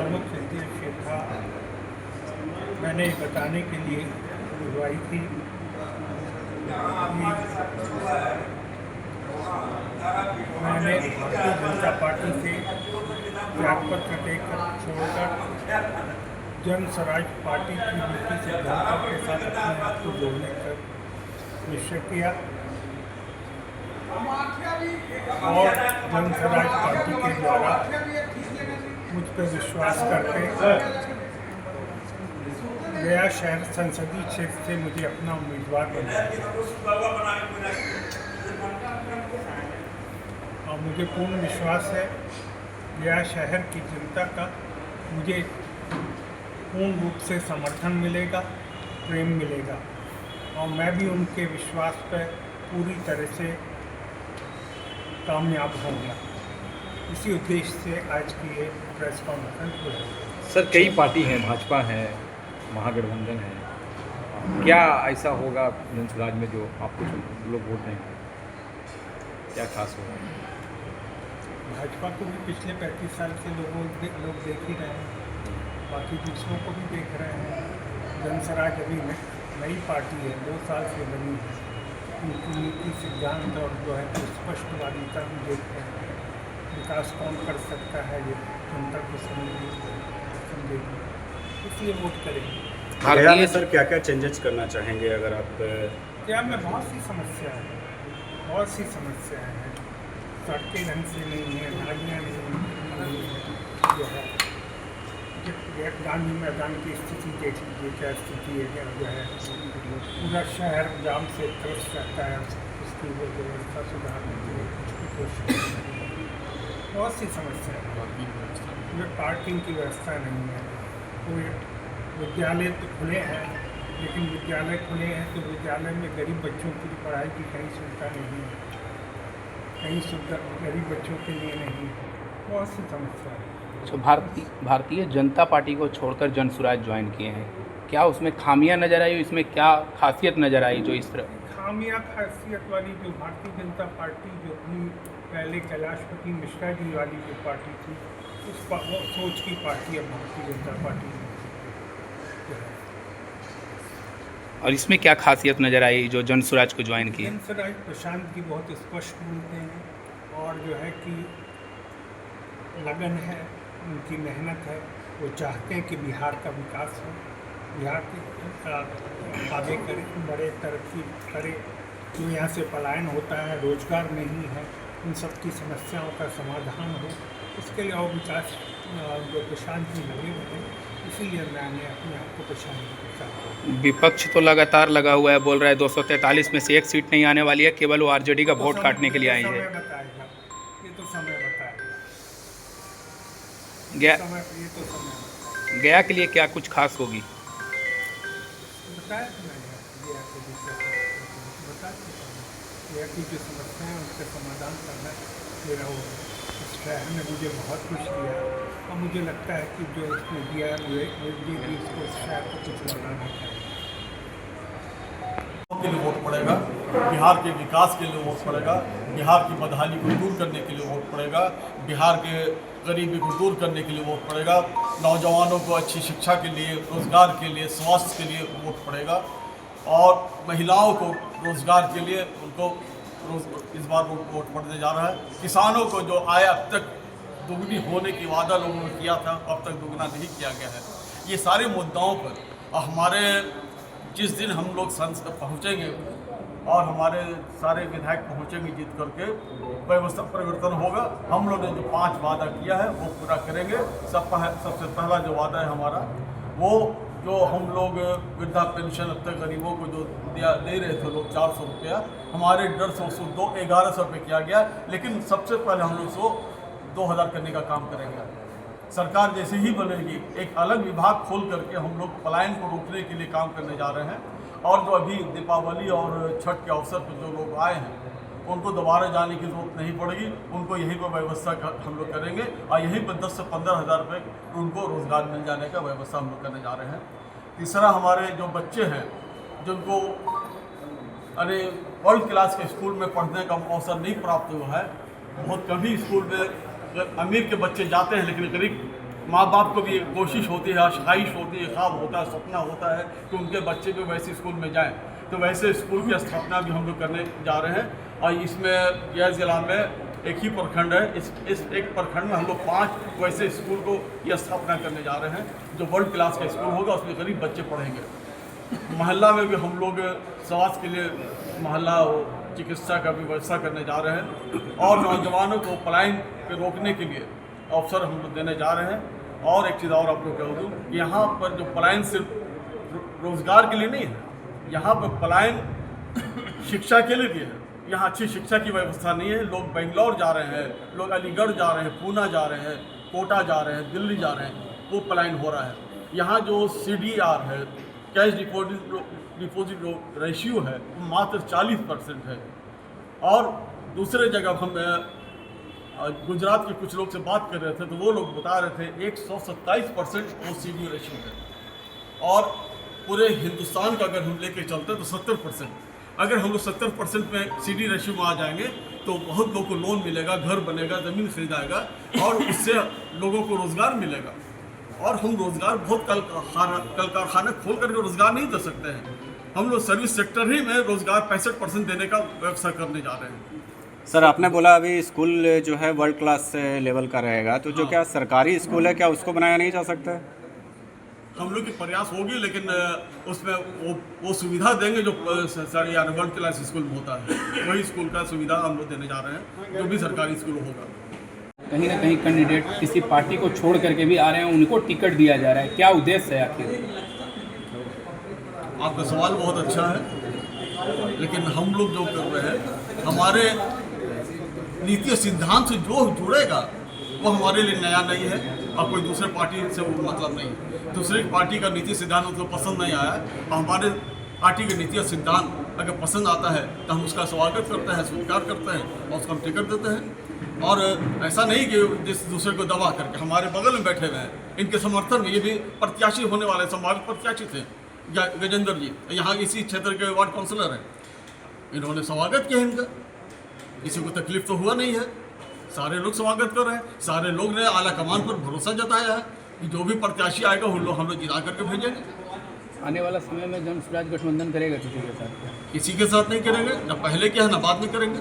प्रमुख उद्देश्य था, मैंने बताने के लिए बुलवाई थी कि मैंने भारतीय जनता पार्टी से त्यागपत्र देकर छोड़कर जन स्वराज पार्टी की नीति सिद्धांतों के साथ अपने आप को जोड़ने का निश्चय किया और जन स्वराज पार्टी के द्वारा मुझ पर विश्वास करके गया शहर संसदीय क्षेत्र से मुझे अपना उम्मीदवार बनाया और मुझे पूर्ण विश्वास है गया शहर की जनता का मुझे पूर्ण रूप से समर्थन मिलेगा, प्रेम मिलेगा और मैं भी उनके विश्वास पर पूरी तरह से कामयाब होऊंगा। इसी उद्देश्य से आज की ये प्रेस कॉन्फ्रेंस हुई। सर, कई पार्टी हैं, भाजपा है, महागठबंधन है, क्या ऐसा होगा जनसुराज में जो आपको लोग वोट देंगे? क्या खास होगा? भाजपा को भी पिछले 35 साल से लोग देख ही रहे हैं, बाकी दूसरों को भी देख रहे हैं। जनसुराज अभी नई पार्टी है, 2 साल से बनी है। उनकी नीति सिद्धांत और जो है स्पष्टवादिता भी देखते हैं। विकास कौन कर सकता है ये जनता को समझेगी, इसलिए वोट करेंगे। गया में सर क्या क्या चेंजेस करना चाहेंगे अगर आप? गया में बहुत सी समस्याएं हैं, सड़कें ढंग से नहीं है, नालियाँ नहीं है, जो है गांधी मैदान की स्थिति देख लीजिए क्या स्थिति है, जो है पूरा शहर जाम से त्रस्त रहता है। उसकी वो व्यवस्था सुधारने के लिए कुछ भी कोशिश नहीं है। बहुत सी समस्याएं हैं, पार्किंग की व्यवस्था नहीं है, कोई विद्यालय तो खुले हैं, लेकिन विद्यालय खुले हैं तो विद्यालय में गरीब बच्चों की पढ़ाई की कहीं सुविधा नहीं है, कहीं सुविधा गरीब बच्चों के लिए नहीं है। बहुत सी समस्या है। तो भारतीय जनता पार्टी को छोड़कर जनसुराज ज्वाइन किए हैं, क्या उसमें खामियां नज़र आई? इसमें क्या खासियत नज़र आई जो इस तरह? खामियां खासियत वाली जो भारतीय जनता पार्टी जो थी पहले कैलाशपति मिश्रा जी वाली जो पार्टी थी, उस वो सोच की पार्टी है भारतीय जनता पार्टी। और इसमें क्या खासियत नज़र आई जो जनसुराज को ज्वाइन किए? जनसुराज प्रशांत जी बहुत स्पष्ट बोलते हैं और जो है कि लगन है, उनकी मेहनत है। वो चाहते हैं कि बिहार का विकास हो, बिहार की आगे करे, बड़े तरक्की करे। जो यहाँ से पलायन होता है, रोजगार नहीं है, उन सब की समस्याओं का समाधान हो, उसके लिए और विकास जो प्रशांत जी लगे हुए हैं, इसीलिए मैंने अपने आप को प्रशांत जी के साथ। विपक्ष तो लगातार लगा हुआ है, बोल रहा है 243 में से एक सीट नहीं आने वाली है, केवल वो आरजेडी का वोट काटने के लिए आई है। ये तो समय बताएगा। गया के लिए क्या कुछ खास होगी? बताया तो मैंने, गया की जो समस्या है उसका समाधान करना मेरा वो इस शहर ने मुझे बहुत कुछ दिया और मुझे लगता है कि जो इसने दिया है मुझे भी इसको इस शहर को कुछ लगाना चाहिए। के लिए वोट पड़ेगा, बिहार के विकास के लिए वोट पड़ेगा, बिहार की बदहाली को दूर करने के लिए वोट पड़ेगा, बिहार के गरीबी को दूर करने के लिए वोट पड़ेगा, नौजवानों को अच्छी शिक्षा के लिए, रोजगार के लिए, स्वास्थ्य के लिए वोट पड़ेगा और महिलाओं को रोजगार के लिए उनको इस बार वोट पड़ने जा रहा है। किसानों को जो आय अब तक दुगनी होने की वादा लोगों ने किया था, अब तक दुगना नहीं किया गया है। ये सारे मुद्दाओं पर हमारे जिस दिन हम लोग संसद पहुँचेंगे और हमारे सारे विधायक पहुँचेंगे जीत करके, व्यवस्था परिवर्तन होगा। हम लोग ने जो 5 वादा किया है वो पूरा करेंगे। सबसे पहला जो वादा है हमारा, वो जो हम लोग वृद्धा पेंशन अब तक गरीबों को जो दे रहे थे लोग 400 रुपया, हमारे डर से उसको 1100 रुपये किया गया। लेकिन सबसे पहले हम लोग उसको 2000 करने का काम करेंगे। सरकार जैसे ही बनेगी, एक अलग विभाग खोल करके हम लोग पलायन को रोकने के लिए काम करने जा रहे हैं। और जो अभी दीपावली और छठ के अवसर पर जो लोग आए हैं, उनको दोबारा जाने की जरूरत नहीं पड़ेगी, उनको यहीं पर व्यवस्था हम लोग करेंगे और यहीं पर 10 से 15 हज़ार रुपये उनको रोज़गार मिल जाने का व्यवस्था हम लोग करने जा रहे हैं। तीसरा, हमारे जो बच्चे हैं जिनको वर्ल्ड क्लास के स्कूल में पढ़ने का अवसर नहीं प्राप्त हुआ है, बहुत कम ही स्कूल में अमीर के बच्चे जाते हैं, लेकिन गरीब माँ बाप को भी कोशिश होती है, ख्वाहिश होती है, ख्वाब होता है, सपना होता है कि उनके बच्चे को वैसे स्कूल में जाएं। तो वैसे स्कूल की स्थापना भी हम लोग करने जा रहे हैं। और इसमें यह ज़िला में एक ही प्रखंड है, इस एक प्रखंड में हम लोग 5 वैसे स्कूल को यह स्थापना करने जा रहे हैं जो वर्ल्ड क्लास का स्कूल होगा, उसमें गरीब बच्चे पढ़ेंगे। मोहल्ला में भी हम लोग स्वास्थ्य के लिए मोहल्ला चिकित्सा का भी व्यवस्था करने जा रहे हैं और नौजवानों को पलायन के रोकने के लिए अवसर हम लोग देने जा रहे हैं। और एक चीज़ और आपको कह दूँ कि यहाँ पर जो पलायन सिर्फ रोजगार के लिए नहीं है, यहाँ पर पलायन शिक्षा के लिए भी है। यहाँ अच्छी शिक्षा की व्यवस्था नहीं है, लोग बेंगलोर जा रहे हैं, लोग अलीगढ़ जा रहे हैं, पूना जा रहे हैं, कोटा जा रहे हैं, दिल्ली जा रहे हैं, वो पलायन हो रहा है। यहाँ जो CDR है, कैश डिपॉजिट रेशियो है, वो मात्र 40% है। और दूसरे जगह हम गुजरात के कुछ लोग से बात कर रहे थे तो वो लोग बता रहे थे 127% वो CD रेशियो है। और पूरे हिंदुस्तान का अगर हम लेके चलते तो 70%। अगर हम लोग 70% में CD रेशियो में आ जाएंगे तो बहुत लोगों को लोन मिलेगा, घर बनेगा, ज़मीन खरीदाएगा और उससे लोगों को रोज़गार मिलेगा। और हम रोज़गार बहुत कल कारखाने खोल करके रोज़गार नहीं दे सकते हैं। हम लोग सर्विस सेक्टर ही में रोज़गार 65% देने का व्यवस्था करने जा रहे हैं। सर, आपने बोला अभी स्कूल जो है वर्ल्ड क्लास लेवल का रहेगा, तो जो क्या सरकारी स्कूल है क्या उसको बनाया नहीं जा सकता है? हम लोग की प्रयास होगी, लेकिन उसमें वो सुविधा देंगे जो सरकारी वर्ल्ड क्लास स्कूल में होता है, वही स्कूल का सुविधा हम लोग देने जा रहे हैं जो भी सरकारी स्कूल होगा। कहीं ना कहीं कैंडिडेट किसी पार्टी को छोड़ करके भी आ रहे हैं, उनको टिकट दिया जा रहा है, क्या उद्देश्य है आखिर? आपका सवाल बहुत अच्छा है, लेकिन हम लोग जो कर रहे हैं, हमारे नीति सिद्धांत से जो जुड़ेगा वो हमारे लिए नया नहीं है और कोई दूसरे पार्टी से वो मतलब नहीं है। दूसरी पार्टी का नीति सिद्धांत उसको पसंद नहीं आया और हमारे पार्टी के नीति सिद्धांत अगर पसंद आता है तो हम उसका स्वागत करते हैं, स्वीकार करते हैं और उसको हम टिकट देते हैं। और ऐसा नहीं कि जिस दूसरे को दबा करके, हमारे बगल में बैठे हुए हैं, इनके समर्थन में ये भी प्रत्याशी होने वाले संभावित प्रत्याशी थे गजेंद्र जी, यहाँ इसी क्षेत्र के वार्ड काउंसलर हैं। इन्होंने स्वागत किया इनका, किसी को तकलीफ तो हुआ नहीं है, सारे लोग स्वागत कर रहे हैं। सारे लोग ने आला कमान पर भरोसा जताया है कि जो भी प्रत्याशी आएगा वो लोग हम लोग जिता करके भेजेंगे। आने वाला समय में जन स्वराज गठबंधन करेगा किसी के साथ? किसी के साथ नहीं करेंगे, न पहले किया है न बाद में करेंगे।